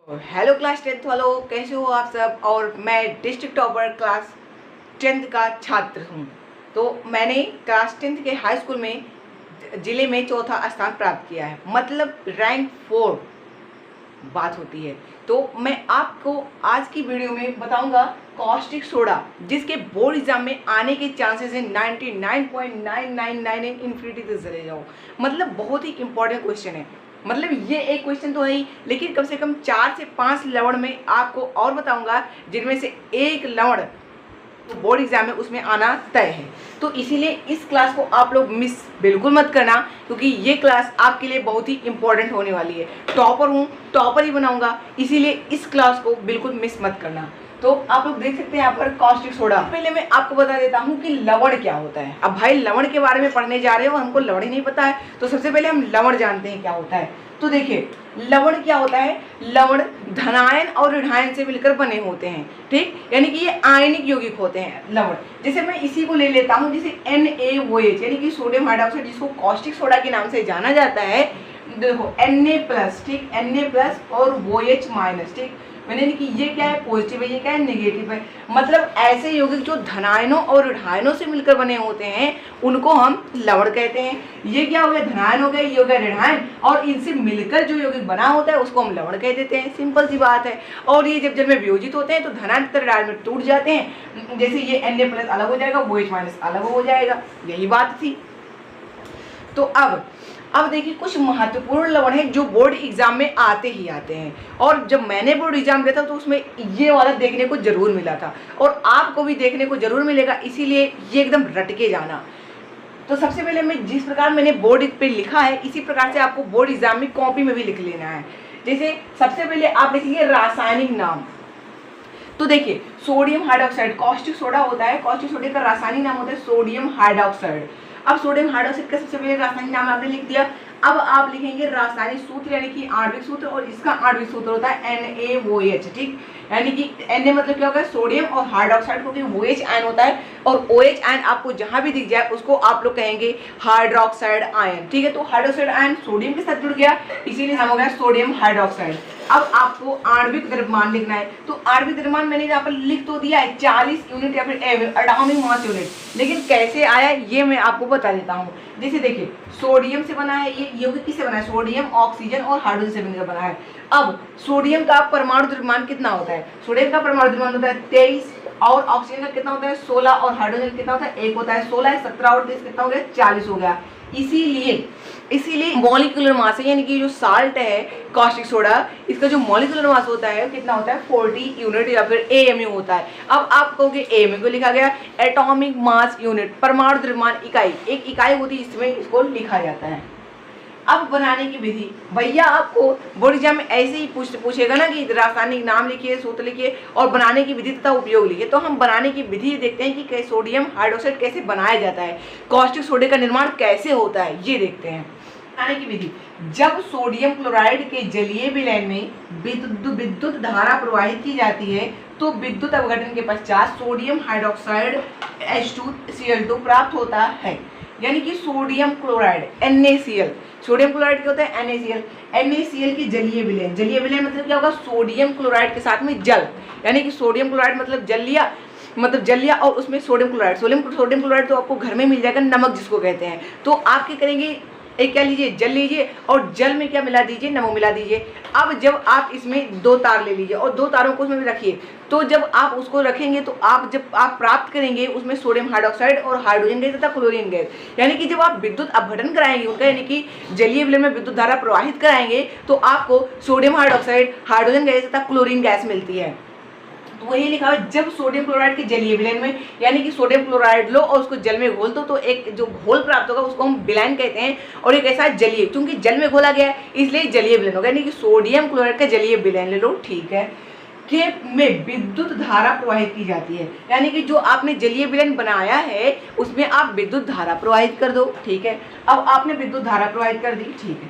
Hello class 10th वालों, कैसे हो आप सब। और मैं डिस्ट्रिक्ट टॉपर क्लास 10th का छात्र हूँ। तो मैंने क्लास 10th के हाई स्कूल में ज़िले में चौथा स्थान प्राप्त किया है, मतलब रैंक 4 बात होती है। तो मैं आपको आज की वीडियो में बताऊंगा कॉस्टिक सोडा, जिसके बोर्ड एग्जाम में आने के चांसेस हैं 99.999 इन्फिनिटी तक चले जाओ। मतलब बहुत ही इंपॉर्टेंट क्वेश्चन है। मतलब ये एक क्वेश्चन तो है ही, लेकिन कम से कम 4 से 5 लवण में आपको और बताऊंगा, जिनमें से एक लवण तो बोर्ड एग्जाम में उसमें आना तय है। तो इसीलिए इस क्लास को आप लोग मिस बिल्कुल मत करना, क्योंकि ये क्लास आपके लिए बहुत ही इंपॉर्टेंट होने वाली है। टॉपर हूँ, टॉपर ही बनाऊंगा, इसीलिए इस क्लास को बिल्कुल मिस मत करना। तो आप लोग देख सकते हैं यहाँ पर कॉस्टिक सोडा। पहले मैं आपको बता देता हूँ कि लवण क्या होता है। अब भाई लवण के बारे में पढ़ने जा रहे हो, हमको लवण ही नहीं पता है, तो सबसे पहले हम लवण जानते हैं क्या होता है। तो देखिए लवण क्या होता है। लवण धनायन और ऋणायन से मिलकर बने होते हैं, ठीक, यानी कि ये आयनिक यौगिक होते हैं लवण। जैसे मैं इसी को ले लेता हूँ, जैसे NaOH यानी कि सोडियम हाइड्रोक्साइड, जिसको कॉस्टिक सोडा के नाम से जाना जाता है। देखो Na+, ठीक, Na+ और OH-, ठीक, मैंने कि ये क्या है, पॉजिटिव है, ये क्या है, नेगेटिव है। मतलब ऐसे यौगिक जो धनायनों और ऋणायनों से मिलकर बने होते हैं उनको हम लवण कहते हैं। ये क्या हो गया, धनायन हो गया, ये हो गया ऋणायन, और इनसे मिलकर जो यौगिक बना होता है उसको हम लवण कह देते हैं। सिंपल सी बात है। और ये जब जल में वियोजित होते हैं तो धनायन ऋणायन में टूट जाते हैं। जैसे ये Na+ अलग हो जाएगा, OH- अलग हो जाएगा, यही बात थी। तो अब देखिए कुछ महत्वपूर्ण लवण हैं जो बोर्ड एग्जाम में आते ही आते हैं। और जब मैंने बोर्ड एग्जाम दिया था तो उसमें ये वाला देखने को जरूर मिला था, और आपको भी देखने को जरूर मिलेगा, इसीलिए ये एकदम रट के जाना। तो सबसे पहले मैं जिस प्रकार मैंने बोर्ड पे लिखा है, इसी प्रकार से आपको बोर्ड एग्जाम में कॉपी में भी लिख लेना है। जैसे सबसे पहले आप लिखेंगे रासायनिक नाम। तो देखिए सोडियम हाइड्रोक्साइड कॉस्टिक सोडा होता है। कॉस्टिक सोडे का रासायनिक नाम होता है सोडियम हाइड्रोक्साइड। अब सोडियम हाइड्रोक्साइड का सबसे पहले रासायनिक नाम आपने लिख दिया। अब आप लिखेंगे रासायनिक सूत्र, यानी कि आणविक सूत्र, और इसका आणविक सूत्र होता है NaOH, ठीक, यानी कि Na मतलब क्या होगा, सोडियम, और हाइड्रोक्साइड क्योंकि OH आयन होता है, और OH आयन आपको जहां भी दिख जाए उसको आप लोग कहेंगे हाइड्रोक्साइड आयन, ठीक है। तो हाइड्रोक्साइड आयन सोडियम के साथ जुड़ गया, इसीलिए नाम हो गया सोडियम हाइड्रोक्साइड। अब आपको आणविक द्रव्यमान लिखना है। तो आणविक द्रव्यमान मैंने यहाँ पर लिख तो दिया है 40 यूनिट या फिर एटॉमिक मास यूनिट, लेकिन कैसे आया ये मैं आपको बता देता हूँ। जैसे देखिए सोडियम से बना है, ये यौगिक किससे बना है, सोडियम, ऑक्सीजन और हाइड्रोजन से मिलकर बना है। अब सोडियम का परमाणु द्रव्यमान कितना होता है, सोडियम का परमाणु द्रव्यमान होता है 23, और ऑक्सीजन का कितना होता है 16, और हाइड्रोजन का कितना होता है 1 होता है। 16 17 और 23 कितना हो गया, 40 हो गया। इसीलिए मॉलिक्यूलर मास है, यानी कि जो साल्ट है कॉस्टिक सोडा, इसका जो मॉलिक्यूलर मास होता है कितना होता है 40 यूनिट या फिर AMU होता है। अब आप कहोगे AMU को लिखा गया, एटॉमिक मास यूनिट, परमाणु द्रव्यमान इकाई, एक इकाई होती है, इसमें इसको लिखा जाता है। अब बनाने की विधि, भैया आपको बोर्ड एग्जाम में ऐसे ही पूछेगा ना कि रासायनिक नाम लिखिए, सूत्र लिखिए और बनाने की विधि तथा उपयोग लिखिए। तो हम बनाने की विधि देखते हैं कि सोडियम हाइड्रोक्साइड कैसे बनाया जाता है, कॉस्टिक सोडे का निर्माण कैसे होता है, ये देखते हैं। बनाने की विधि, जब सोडियम क्लोराइड के जलीय विलयन में विद्युत धारा प्रवाहित की जाती है तो विद्युत अपघटन के पश्चात सोडियम हाइड्रोक्साइड H2Cl2 प्राप्त होता है, यानी कि sodium chloride NaCl। Sodium chloride क्या होता है NaCl की जलीय विलयन मतलब क्या होगा, सोडियम क्लोराइड के साथ में जल, यानी कि सोडियम क्लोराइड मतलब जल लिया और उसमें सोडियम क्लोराइड तो आपको घर में मिल जाएगा, नमक जिसको कहते हैं। तो आप क्या करेंगे, एक क्या लीजिए, जल लीजिए और जल में क्या मिला दीजिए, नमक मिला दीजिए। अब जब आप इसमें 2 तार ले लीजिए और 2 तारों को उसमें रखिए, तो जब आप उसको रखेंगे तो जब आप प्राप्त करेंगे उसमें सोडियम हाइड्रोक्साइड और हाइड्रोजन गैस तथा क्लोरीन गैस, यानी कि जब आप विद्युत अपघटन कराएंगे उनका, यानी कि जलीय विलयन में विद्युत धारा प्रवाहित कराएंगे तो आपको सोडियम हाइड्रोक्साइड, हाइड्रोजन गैस तथा क्लोरीन गैस मिलती है। तो वही लिखा है, जब सोडियम क्लोराइड के जलीय विलयन में, यानी कि सोडियम क्लोराइड लो और उसको जल में घोल दो तो एक जो घोल प्राप्त होगा उसको हम विलयन कहते हैं, और एक ऐसा जलीय, क्योंकि जल में घोला गया है इसलिए जलीय विलयन होगा, यानी कि सोडियम क्लोराइड का जलीय विलयन ले लो, ठीक है। के में विद्युत धारा प्रवाहित की जाती है, यानी कि जो आपने जलीय विलयन बनाया है उसमें आप विद्युत धारा प्रवाहित कर दो, ठीक है। अब आपने विद्युत धारा प्रवाहित कर दी, ठीक है।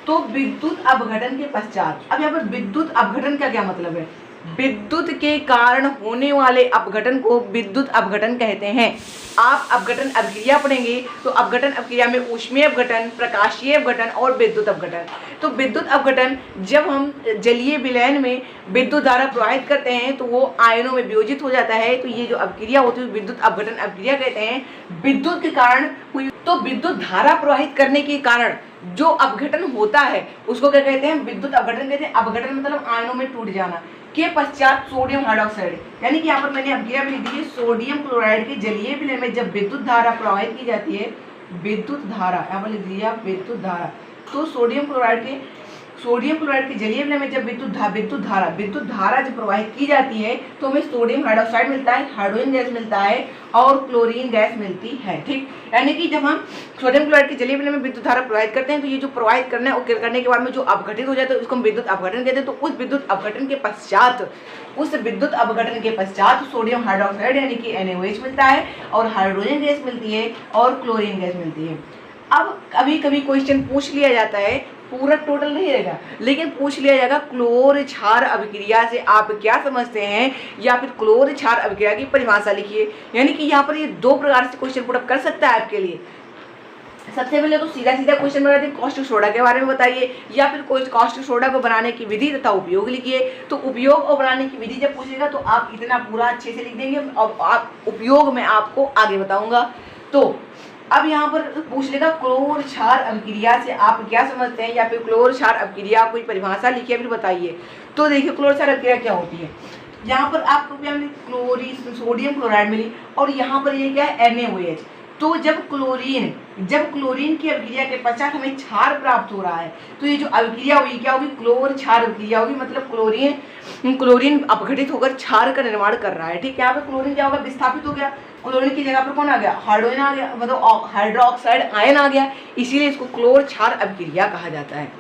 तो विद्युत अपघटन के पश्चात, अब यहाँ पर विद्युत अपघटन का क्या मतलब है, विद्युत के कारण होने वाले अपघटन को विद्युत अपघटन कहते हैं। आप अपघटन अभिक्रिया पढ़ेंगे तो अपघटन अभिक्रिया में ऊष्मीय अपघटन, प्रकाशीय अपघटन और विद्युत अपघटन। तो विद्युत अपघटन, जब हम जलीय विलयन में विद्युत धारा प्रवाहित करते हैं तो वो आयनों में वियोजित हो जाता है। तो ये जो अभिक्रिया होती है विद्युत अपघटन अभिक्रिया कहते हैं। विद्युत के कारण हुई, तो विद्युत धारा प्रवाहित करने के कारण जो अपघटन होता है उसको क्या कहते हैं? विद्युत अपघटन कहते हैं। अपघटन मतलब आयनों में टूट जाना। के पश्चात सोडियम हाइड्रोक्साइड, यानी कि यहाँ पर मैंने अभिक्रिया भी लिख दी है। सोडियम क्लोराइड के जलीय विलयन में जब विद्युत धारा प्रवाहित की जाती है, विद्युत धारा यहाँ पर लिख दिया विद्युत धारा, तो सोडियम क्लोराइड के जलीय विलयन में जब विद्युत धारा जब प्रवाहित की जाती है तो हमें सोडियम हाइड्रोक्साइड मिलता है, हाइड्रोजन गैस मिलता है और क्लोरीन गैस मिलती है। ठीक, यानी कि जब हम सोडियम क्लोराइड के जलीय विलयन में विद्युत धारा प्रवाहित करते हैं तो ये जो प्रवाहित करना है करने के बाद में जो अपघटित हो जाता है उसको हम विद्युत अपघटन कहते हैं। तो उस विद्युत अपघटन के पश्चात सोडियम हाइड्रोक्साइड यानी कि NaOH मिलता है और हाइड्रोजन गैस मिलती है और क्लोरीन गैस मिलती है। अब कभी कभी क्वेश्चन पूछ लिया जाता है, पूरा टोटल नहीं रहेगा लेकिन पूछ लिया जाएगा क्लोर क्षार अभिक्रिया से आप क्या समझते हैं, या फिर क्लोर क्षार अभिक्रिया की परिभाषा लिखिए। यानी कि यहाँ पर ये दो प्रकार से क्वेश्चन पुट अप कर सकता है आपके लिए। सबसे पहले तो सीधा क्वेश्चन बनाते हैं, कास्टिक सोडा के बारे में बताइए, या फिर कोई कास्टिक सोडा को बनाने की विधि तथा उपयोग लिखिए। तो उपयोग और बनाने की विधि जब पूछेगा तो आप इतना पूरा अच्छे से लिख देंगे और आप उपयोग में आपको आगे बताऊंगा। तो अब यहाँ पर पूछ लेगा क्लोर क्षार अभिक्रिया से आप क्या समझते हैं, या फिर क्लोर क्षार अभिक्रिया कोई परिभाषा लिखिए फिर बताइए। तो देखिए क्लोर क्षार अभिक्रिया क्या होती है। यहाँ पर आपको क्या मिली? सोडियम क्लोराइड मिली और यहाँ पर ये क्या है? NaOH। तो जब क्लोरीन की अभिक्रिया के पश्चात हमें क्षार प्राप्त हो रहा है तो ये जो अभिक्रिया हुई क्या होगी? क्लोर क्षार अभिक्रिया होगी। मतलब क्लोरीन अपघटित होकर क्षार का निर्माण कर रहा है। ठीक, यहाँ पे क्लोरीन क्या होगा? विस्थापित हो गया। क्लोरीन की जगह पर कौन आ गया? हाइड्रोजन आ गया, मतलब हाइड्रोक्साइड आयन आ गया, इसीलिए इसको क्लोर क्षार अभिक्रिया कहा जाता है।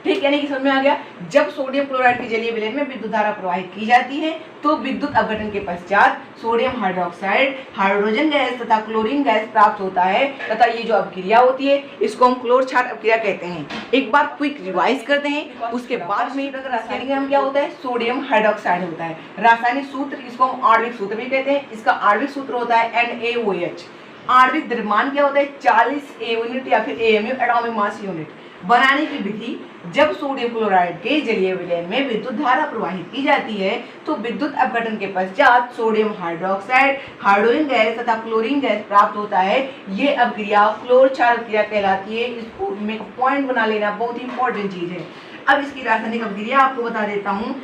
ठीक, यानी कि समझ में आ गया। जब सोडियम क्लोराइड के जलीय विलयन में विद्युत धारा प्रवाहित की जाती है तो विद्युत अपघटन के पश्चात सोडियम हाइड्रोक्साइड, हाइड्रोजन गैस तथा क्लोरीन गैस प्राप्त होता है तथा ये जो अभिक्रिया होती है इसको हम क्लोर क्षार अभिक्रिया कहते हैं। एक बार क्विक रिवाइज करते हैं, उसके बाद में रासायनिक नाम क्या होता है? सोडियम हाइड्रोक्साइड होता है। रासायनिक सूत्र इसको हम आणविक सूत्र भी कहते हैं। इसका आणविक सूत्र होता है NaOH। आणविक द्रव्यमान क्या होता है? 40 A यूनिट या फिर AMU एटॉमिक मास यूनिट। बनाने की विधि, जब सोडियम क्लोराइड के जलीय विलयन में विद्युत धारा प्रवाहित की जाती है तो विद्युत अपघटन के पश्चात सोडियम हाइड्रोक्साइड, हाइड्रोजन गैस तथा क्लोरीन गैस प्राप्त होता है। ये अभिक्रिया क्लोर क्षार अभिक्रिया कहलाती है। इसको में पॉइंट बना लेना बहुत ही इंपॉर्टेंट चीज है। अब इसकी रासायनिक अभिक्रिया आपको बता देता हूँ।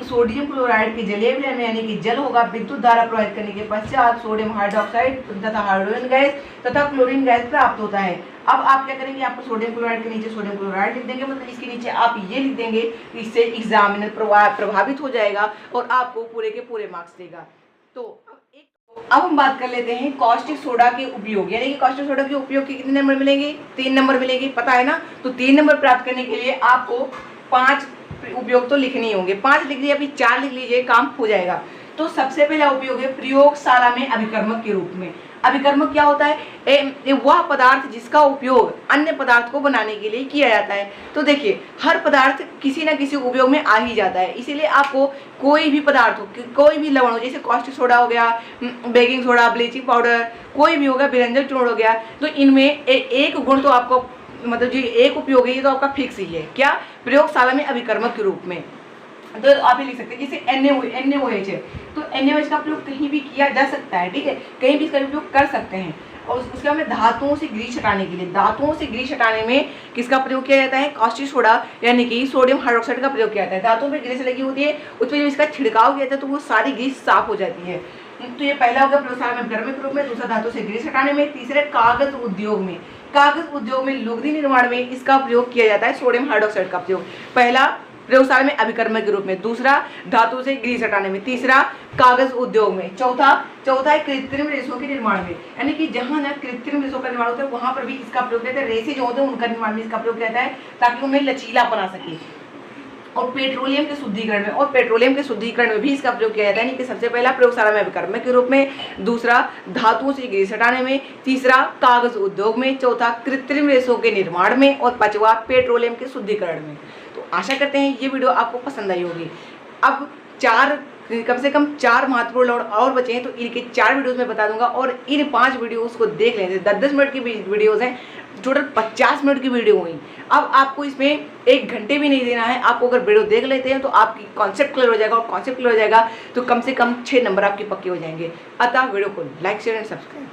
सोडियम क्लोराइड के जलीय विलयन में यानी कि जल होगा, विद्युत धारा प्रवाहित करने के पश्चात सोडियम हाइड्रोक्साइड तथा हाइड्रोजन गैस तथा क्लोरीन गैस प्राप्त होता है। अब आप क्या करेंगे? आप सोडियम क्लोराइड के नीचे सोडियम क्लोराइड लिख देंगे, मतलब इसके नीचे आप ये लिख देंगे। इससे एग्जामिनर प्रभावित हो जाएगा और आपको पूरे के पूरे मार्क्स देगा। तो अब हम बात कर लेते हैं कास्टिक सोडा के उपयोग, यानी कि कास्टिक सोडा के उपयोग के कितने नंबर मिलेंगे? 3 नंबर मिलेंगे, पता है ना। तो 3 नंबर प्राप्त करने के लिए आपको 5 उपयोग तो लिखने ही होंगे। 5 लिख लीजिए, अभी 4 लिख लीजिए, काम हो जाएगा। तो सबसे पहला उपयोग है प्रयोगशाला में अभिकर्मक के रूप में। अभिकर्मक क्या होता है? वह पदार्थ जिसका उपयोग अन्य पदार्थ को बनाने के लिए किया जाता है। तो देखिए हर पदार्थ किसी न किसी उपयोग में आ ही जाता है, इसीलिए आपको कोई भी पदार्थ हो, कोई भी लवण हो, जैसे कास्टिक सोडा हो गया, बेकिंग सोडा, ब्लीचिंग पाउडर, कोई भी होगा, विरंजन चूर्ण हो गया, तो इनमें एक गुण तो आपको, मतलब जो एक उपयोग है ये तो आपका फिक्स ही है। क्या? प्रयोगशाला में अभिकर्मक के रूप में। तो आप ये लिख सकते हैं, जैसे NaOH है तो NaOH का प्रयोग कहीं भी किया जा सकता है। ठीक है, कहीं भी इसका उपयोग कर सकते हैं। और उसके बाद में धातुओं से ग्रीस हटाने के लिए, धातुओं से ग्रीस हटाने में किसका प्रयोग किया जाता है? कास्टिक सोडा यानी कि सोडियम हाइड्रोक्साइड का प्रयोग किया जाता है। धातुओं पर ग्रीस लगी होती है, उस पर जब इसका छिड़काव किया जाता है तो वो सारी ग्रीस साफ हो जाती है। तो ये पहला होगा प्रयोगशाला में अभिकर्मक के रूप में, दूसरा धातु से ग्रीस हटाने में, तीसरे कागज उद्योग में। कागज उद्योग में लुगदी निर्माण में इसका प्रयोग किया जाता है, सोडियम हाइड्रोक्साइड का प्रयोग। पहला प्रयोगशाला में अभिकर्मक के रूप में, दूसरा धातु से ग्रीस हटाने में, तीसरा कागज उद्योग में, चौथा है कृत्रिम रेशों के निर्माण में। यानी कि जहां ना कृत्रिम रेशों का निर्माण होता है वहां पर भी इसका प्रयोग किया जाता है। रेसे जो होते हैं उनका निर्माण में इसका प्रयोग किया जाता है ताकि उन्हें लचीला बना सके। और पेट्रोलियम के शुद्धिकरण में भी इसका प्रयोग किया जाता है। यानी कि सबसे पहला प्रयोगशाला में अभिकर्मक के रूप में, दूसरा धातुओं से ग्रीस हटाने में, तीसरा कागज उद्योग में, चौथा कृत्रिम रेशों के निर्माण में और पांचवा पेट्रोलियम के शुद्धिकरण में। तो आशा करते हैं ये वीडियो आपको पसंद आई होगी। अब कम से कम 4 महत्वपूर्ण और बचे हैं, तो इनके 4 वीडियोस मैं बता दूंगा और इन 5 वीडियोस को देख लें। 10-10 मिनट की वीडियोस हैं, टोटल 50 मिनट की वीडियो हुई। अब आपको इसमें 1 घंटे भी नहीं देना है। आपको अगर वीडियो देख लेते हैं तो आपकी कॉन्सेप्ट क्लियर हो जाएगा, और कॉन्सेप्ट क्लियर हो जाएगा तो कम से कम 6 नंबर आपके पक्के हो जाएंगे। अतः वीडियो को लाइक शेयर एंड सब्सक्राइब।